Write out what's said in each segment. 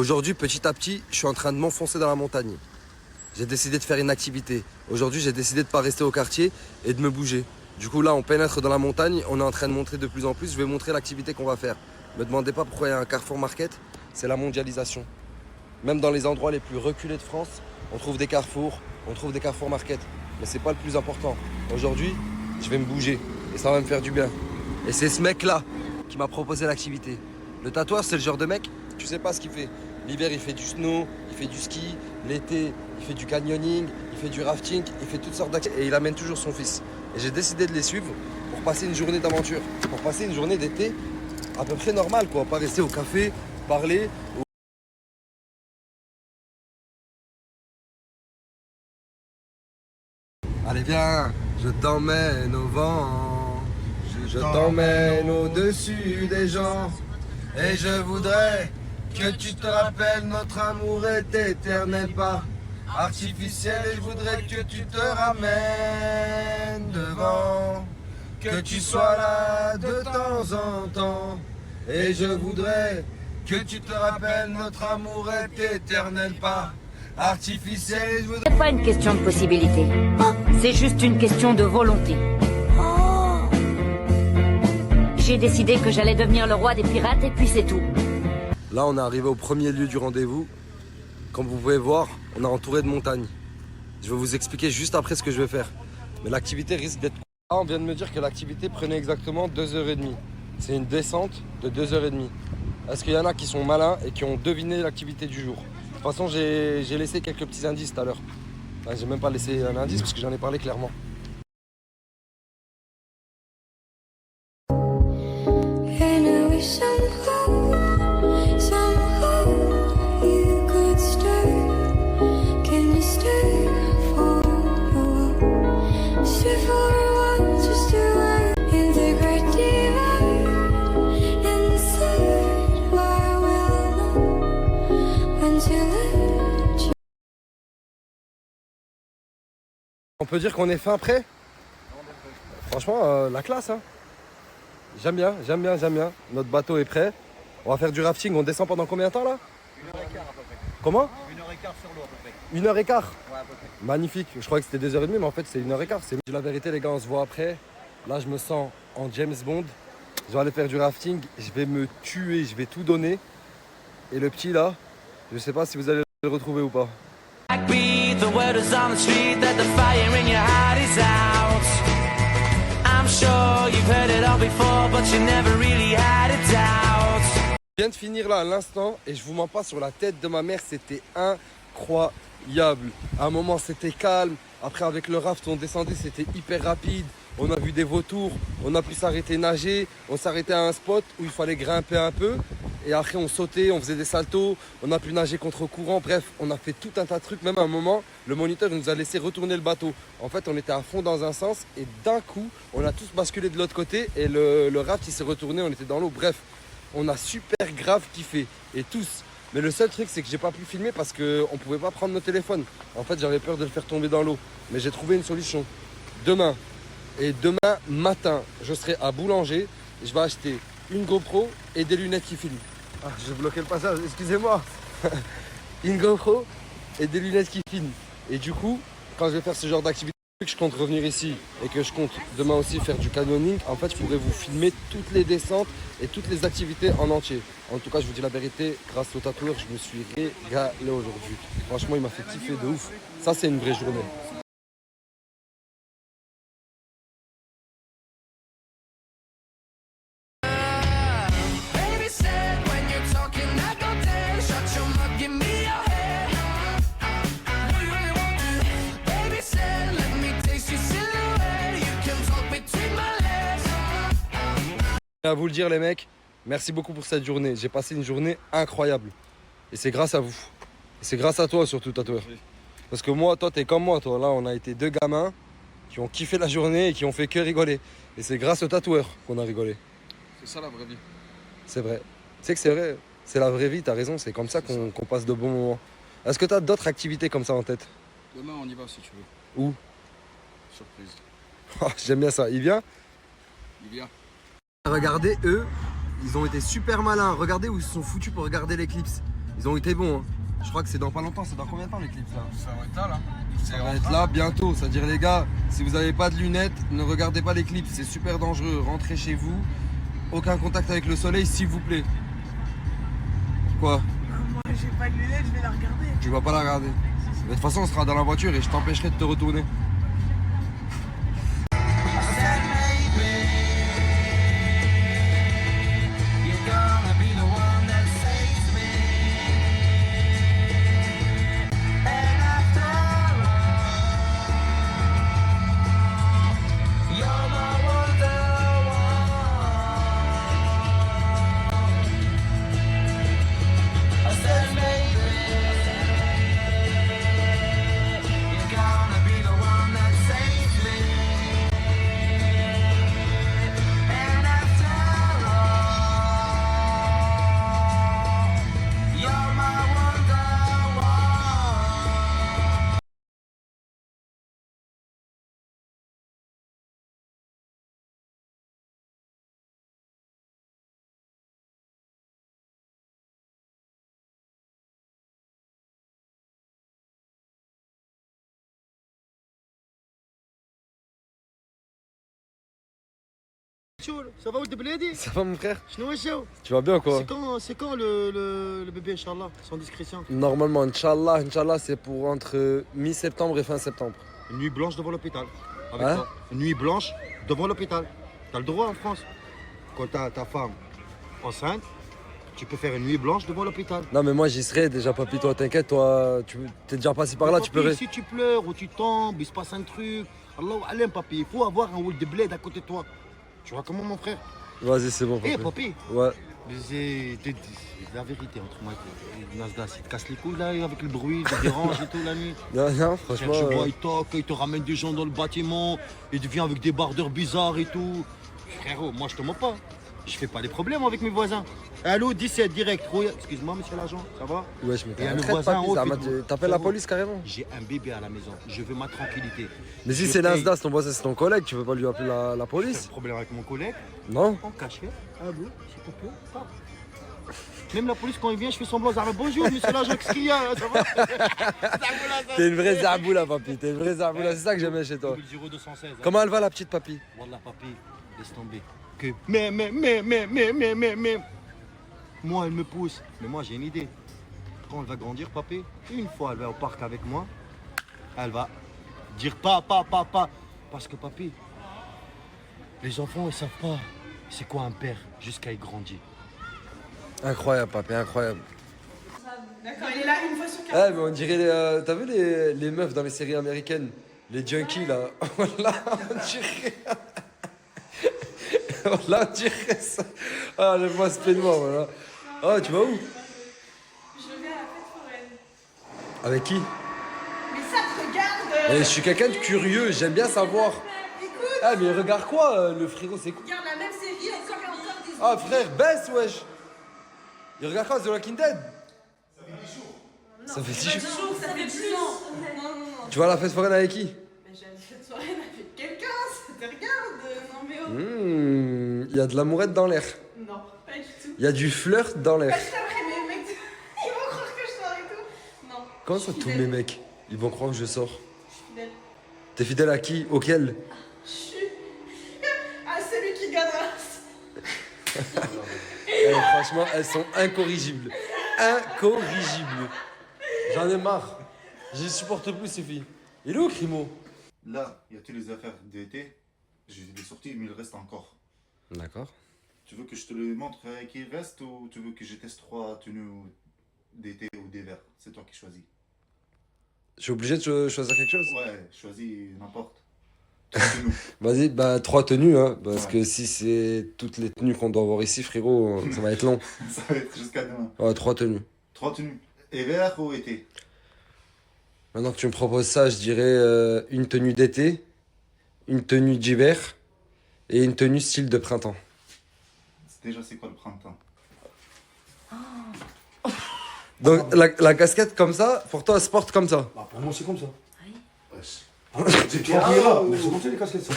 Aujourd'hui, petit à petit, je suis en train de m'enfoncer dans la montagne. J'ai décidé de faire une activité. Aujourd'hui, j'ai décidé de ne pas rester au quartier et de me bouger. Du coup, là, on pénètre dans la montagne. On est en train de montrer de plus en plus. Je vais montrer l'activité qu'on va faire. Ne me demandez pas pourquoi il y a un Carrefour Market. C'est la mondialisation. Même dans les endroits les plus reculés de France, on trouve des carrefours, on trouve des Carrefour Market. Mais c'est pas le plus important. Aujourd'hui, je vais me bouger et ça va me faire du bien. Et c'est ce mec-là qui m'a proposé l'activité. Le tatoueur, c'est le genre de mec, tu sais pas ce qu'il fait. L'hiver, il fait du snow, il fait du ski. L'été, il fait du canyoning, il fait du rafting, il fait toutes sortes d'activités. Et il amène toujours son fils. Et j'ai décidé de les suivre pour passer une journée d'aventure. Pour passer une journée d'été à peu près normale, quoi. Pas rester au café, parler. Allez, viens, je t'emmène au vent. Je t'emmène au-dessus des gens. Et je voudrais que tu te rappelles, notre amour est éternel, pas artificiel. Et je voudrais que tu te ramènes devant, que tu sois là de temps en temps. Et je voudrais que tu te rappelles, notre amour est éternel, pas artificiel. Et je voudrais... C'est pas une question de possibilité. C'est juste une question de volonté. J'ai décidé que j'allais devenir le roi des pirates et puis c'est tout. Là, on est arrivé au premier lieu du rendez-vous. Comme vous pouvez voir, on est entouré de montagnes. Je vais vous expliquer juste après ce que je vais faire. Mais l'activité risque d'être... Ah, on vient de me dire que l'activité prenait exactement 2h30. C'est une descente de 2h30. Est-ce qu'il y en a qui sont malins et qui ont deviné l'activité du jour? De toute façon, j'ai laissé quelques petits indices tout à l'heure. Enfin, j'ai même pas laissé un indice parce que j'en ai parlé clairement. On peut dire qu'on est fin prêt. Franchement, la classe, hein. J'aime bien. Notre bateau est prêt. On va faire du rafting. On descend pendant combien de temps là? 1h15 à peu près. Comment? 1h15 sur l'eau à peu près. 1h15. Ouais, à peu près. Magnifique. Je croyais que c'était 2h30, mais en fait c'est 1h15. C'est la vérité, les gars, on se voit après. Là, je me sens en James Bond. Je vais aller faire du rafting. Je vais me tuer. Je vais tout donner. Et le petit là, je sais pas si vous allez le retrouver ou pas. The word is on the street that the fire in your heart is out. I'm sure you've heard it all before, but you never really had it out. Je viens de finir là à l'instant et je vous mens pas, sur la tête de ma mère, c'était incroyable. À un moment c'était calme, après avec le raft on descendait, c'était hyper rapide. On a vu des vautours, on a pu s'arrêter nager, on s'arrêtait à un spot où il fallait grimper un peu. Et après on sautait, on faisait des saltos, on a pu nager contre courant, bref, on a fait tout un tas de trucs. Même à un moment, le moniteur nous a laissé retourner le bateau. En fait, on était à fond dans un sens et d'un coup, on a tous basculé de l'autre côté et le raft il s'est retourné, on était dans l'eau. Bref, on a super grave kiffé, et tous. Mais le seul truc, c'est que j'ai pas pu filmer parce qu'on pouvait pas prendre nos téléphones. En fait, j'avais peur de le faire tomber dans l'eau. Mais j'ai trouvé une solution. Demain matin, je serai à Boulanger. Je vais acheter une GoPro et des lunettes qui filment. Ah, j'ai bloqué le passage, excusez-moi. Une GoPro et des lunettes qui filment. Et du coup, quand je vais faire ce genre d'activité, que je compte revenir ici et que je compte demain aussi faire du canyoning, en fait, je pourrais vous filmer toutes les descentes et toutes les activités en entier. En tout cas, je vous dis la vérité, grâce au tatoueur, je me suis régalé aujourd'hui. Franchement, il m'a fait kiffer de ouf. Ça, c'est une vraie journée. À vous le dire les mecs, merci beaucoup pour cette journée. J'ai passé une journée incroyable. Et c'est grâce à vous. Et c'est grâce à toi surtout, tatoueur. Parce que moi, toi, t'es comme moi, toi. Là, on a été deux gamins qui ont kiffé la journée et qui ont fait que rigoler. Et c'est grâce au tatoueur qu'on a rigolé. C'est ça la vraie vie. C'est vrai. Tu sais que c'est vrai. C'est la vraie vie, t'as raison. C'est comme ça qu'on passe de bons moments. Est-ce que t'as d'autres activités comme ça en tête? Demain, on y va si tu veux. Où? Surprise. J'aime bien ça. Il vient? Il vient. Regardez, eux, ils ont été super malins. Regardez où ils se sont foutus pour regarder l'éclipse. Ils ont été bons. Hein. Je crois que c'est dans pas longtemps. C'est dans combien de temps les clips là? Ça va être là, là. Ça va être là bientôt. C'est-à-dire les gars, si vous n'avez pas de lunettes, ne regardez pas les clips. C'est super dangereux. Rentrez chez vous. Aucun contact avec le soleil, s'il vous plaît. Quoi? Moi j'ai pas de lunettes, je vais la regarder. Tu vas pas la regarder. Mais de toute façon, on sera dans la voiture et je t'empêcherai de te retourner. Ça va ou t'es blédé? Ça va mon frère? C'est Tu vas bien quoi? quand le bébé, Inch'Allah, sans discrétion? Normalement, Inch'Allah, c'est pour entre mi-septembre et fin septembre. Une nuit blanche devant l'hôpital. Avec Hein? toi. Une nuit blanche devant l'hôpital. T'as le droit en France. Quand t'as ta femme enceinte, tu peux faire une nuit blanche devant l'hôpital. Non mais moi j'y serai déjà papy, toi t'inquiète, toi tu t'es déjà passé par là, tu Papy, pleurais. si tu pleures ou tu tombes, il se passe un truc. Allahu alam, papy, il faut avoir un wall de bled à côté de toi. Tu vois comment mon frère? Vas-y c'est bon Eh papy. papy, Ouais. mais c'est la vérité entre moi et Nasdaq. Il te casse les couilles là avec le bruit, il te dérange et tout la nuit. Non franchement. Tu vois, il toque, il te ramène des gens dans le bâtiment, il vient avec des bardeurs bizarres et tout. Frérot, moi je te mens pas. Je fais pas des problèmes avec mes voisins. Allô, 17 direct. Excuse-moi, monsieur l'agent, ça va? Ouais je me Et le traite, voisin papy, en haut, ça puis m'a- tout. t'appelles la Frérot, police carrément. J'ai un bébé à la maison. Je veux ma tranquillité. Mais si Je c'est paye. Nasdaq, ton voisin, c'est ton collègue, tu veux pas lui appeler la J'ai un police? problème avec mon collègue. Non? En cachette. Ah bon, s'il te plaît. Pas. Même la police, quand il vient, je fais semblant. Ça va, bonjour, monsieur l'agent, qu'est-ce qu'il y a? Ça va? T'es une vraie zarboula papy, t'es une vraie zarboula, c'est ça que j'aimais chez toi. 0216. Comment elle va la petite papy? Wallah, papi, laisse tomber. Que... Mais. Moi, elle me pousse. Mais moi, j'ai une idée. Quand elle va grandir, papi, une fois, elle va au parc avec moi, elle va dire pas. Parce que, papi, les enfants, ils savent pas c'est quoi un père jusqu'à il grandit. Incroyable papy, incroyable. D'accord, il est là une fois sur 4. Eh mais on dirait, t'as vu les meufs dans les séries américaines? Les junkies là, là on dirait... Là on dirait ça. Ah j'aime pas ce peignoir voilà. Ah tu vas où? Je vais à la fête foraine. Avec qui? Mais ça te regarde. Eh, je suis quelqu'un de curieux, j'aime bien savoir. Écoute, Ah mais regarde quoi le frérot, c'est quoi? regarde la même série encore et encore des Ah frère, baisse wesh. Il regarde quoi, The Walking Dead? Ça fait 10 jours. jours, ça fait plus. Non. Tu vas à la fête foraine avec qui? Mais j'ai une fête foraine avec quelqu'un, ça te regarde. Non mais oh. Il y a de l'amourette dans l'air. Non, pas du tout. Il y a du flirt dans l'air. Pas juste après, mais mec, ils vont croire que je sors et tout. Non. Comment je ça suis tous fidèle. mes mecs? Ils vont croire que je sors. Je suis fidèle. T'es fidèle à qui? Auquel? Je suis à celui qui gagnera. Eh, franchement, elles sont incorrigibles. Incorrigibles. J'en ai marre. Je les supporte plus ces filles. Il est où Crimo? Là, il y a toutes les affaires d'été. J'ai des sorties, mais il reste encore. D'accord. Tu veux que je te le montre qu'il reste ou tu veux que je teste 3 tenues d'été ou d'hiver? C'est toi qui choisis. Je suis obligé de choisir quelque chose? Ouais, choisis n'importe. 3 tenues. Vas-y, bah 3 tenues, hein, parce Ouais. que si c'est toutes les tenues qu'on doit avoir ici, frérot, ça va être long. Ça va être jusqu'à demain. Ouais, 3 tenues. 3 tenues. Hiver ou été? Maintenant que tu me proposes ça, je dirais une tenue d'été, une tenue d'hiver et une tenue style de printemps. Déjà, c'est quoi le printemps? Donc la casquette comme ça, pour toi, sport comme ça. Bah pour moi c'est comme ça. Wesh. Tu vas payer là, mais c'est monté les casquettes ça.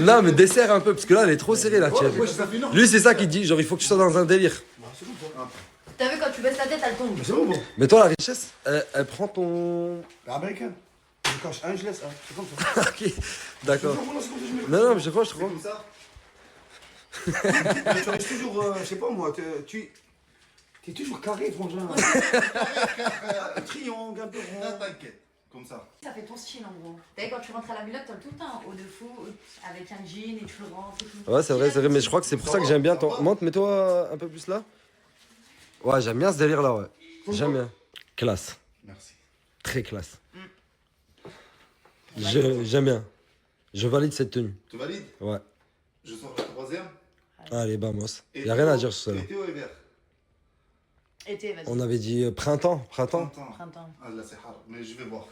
Non, mais desserre un peu, parce que là, elle est trop serrée, la tienne. Ouais, ça fait non. Lui, c'est ça qu'il dit, genre, il faut que tu sois dans un délire. Bah, c'est comme ça. T'as vu, quand tu baisses la tête, elle tombe. Mais c'est bon, bon. Mais toi, la richesse, elle prend ton. Américain. Je cache un, je laisse un. C'est comme ça. Ok, d'accord. C'est comme ça que je me- Non, non, mais je crois, je C'est crois. comme ça. Mais tu restes toujours, je sais pas moi, t'es toujours carré, frangin. Un triangle, un peu rond. Là, t'inquiète. Comme ça. Ça fait ton style en gros. T'as vu, quand tu rentres à la villa, t'as tout le temps haut de fou, avec un jean et tu le rentres et tout. Ouais, c'est vrai, mais je crois que c'est pour ça que j'aime bien ton. Monte, mets-toi un peu plus là. Ouais, j'aime bien ce délire là, ouais. J'aime bien. Classe. Merci. Très classe. J'aime bien. Je valide cette tenue. Tu valides? Ouais. Je sors le troisième. Allez, vamos. Y a rien à dire sur ça. Été ou hiver? Été, vas-y. On avait dit printemps. Printemps. Ah là, c'est hard. Mais je vais voir.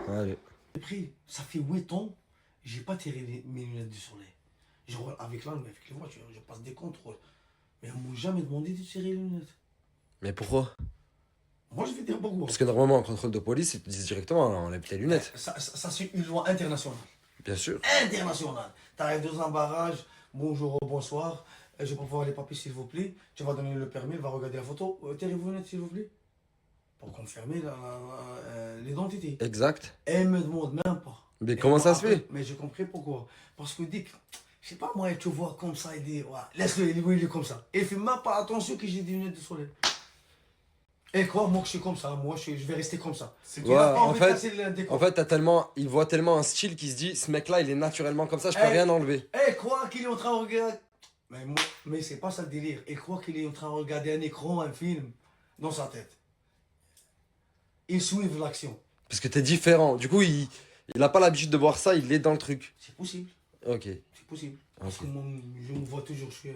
Allez. J'ai pris, ça fait 8 ans, j'ai pas tiré mes lunettes du soleil. Je roule avec l'âme, avec les voitures, je passe des contrôles. Mais on m'a jamais demandé de tirer les lunettes. Mais pourquoi? Moi, je vais dire pourquoi. Parce que normalement, en contrôle de police, ils te disent directement, enlève tes lunettes. Ça, c'est une loi internationale. Bien sûr. Internationale. T'arrives dans un barrage, bonjour, bonsoir, je peux voir les papiers s'il vous plaît. Tu vas donner le permis, il va regarder la photo. Tirez vos lunettes s'il vous plaît. Pour confirmer l'identité. Exact. Et elle me demande même pas. Mais Et comment moi, ça se après, fait? Mais j'ai compris pourquoi. Parce que dès que, je sais pas moi, tu vois comme ça, il dit, ouais, laisse-le, il est comme ça. Et il fait même pas attention que j'ai des lunettes de soleil. Et quoi, moi que je suis comme ça, moi je vais rester comme ça. C'est Ouais, en fait, décor. En fait, il voit tellement un style qui se dit, ce mec-là, il est naturellement comme ça, je peux Eh. rien enlever. Eh, croit qu'il est en train de regarder. Mais c'est pas ça le délire. Il croit qu'il est en train de regarder un écran, un film, dans sa tête. Il suit l'action. Parce que t'es différent. Du coup, il a pas l'habitude de voir ça, il est dans le truc. C'est possible. Ok. C'est possible. Parce Ok. que moi, je me vois toujours, je suis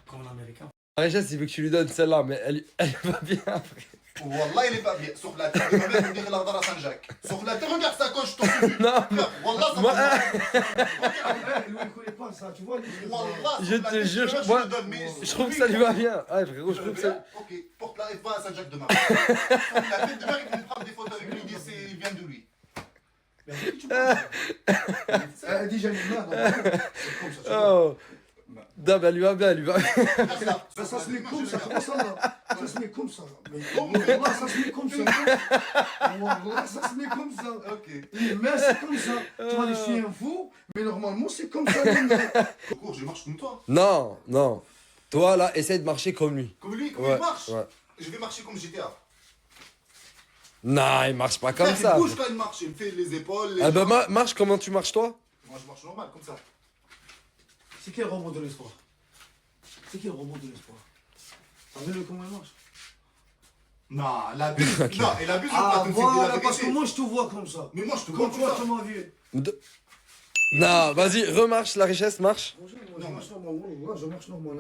comme un américain. La richesse, il veut que tu lui donnes celle-là, mais elle va bien après. Wallah, il est pas bien. Sauf la terre. Il va même nous dire l'ardara Saint-Jacques. Sauf la terre, regarde sa coche, je t'en suis. Non. Wallah, ça Moi, va. Lui, il connaît pas ça, tu vois. Wallah, Je te jure, moi, je trouve que ça lui va bien. Ouais, frérot, je trouve que ça. Ok, porte-la et va à Saint-Jacques demain. La tête de mère, ils vont prendre des photos avec lui, ils disent il vient de lui. Mais à qui tu parles? Déjà, il est là, donc, c'est comme ça, tu vois. Oh. Non, mais elle lui va bien, elle lui va bien. Ça se met comme ça, comment ça là? Ça se met comme ça. Mais Wallah, ça se met comme ça. Wallah, ça se met comme ça. Ok. Les mains, c'est comme ça. Tu vois, je suis un fou, mais normalement, c'est comme ça, les mains. Au cours, je marche comme toi. Non, non. Toi, là, essaye de marcher comme lui. Comme lui, comme Ouais, il marche. ouais. Je vais marcher comme GTA. Non, il marche pas comme Frère, ça. Il bouge quand il marche, il me fait les épaules. Les Ah bah, jambes. marche comment tu marches, toi? Moi, je marche normal, comme ça. C'est quel robot de l'espoir? C'est quel robot de l'espoir? T'as vu comment il marche? Non, il abuse. Non, il abuse Ah pas comme c'est de la voilà, vérité. parce que moi je te vois comme ça. Mais moi, je te vois Quand comme toi ça. tu m'as vu. Non, vas-y, remarche, la richesse, marche. Bonjour, moi je marche normal. Moi je marche normal.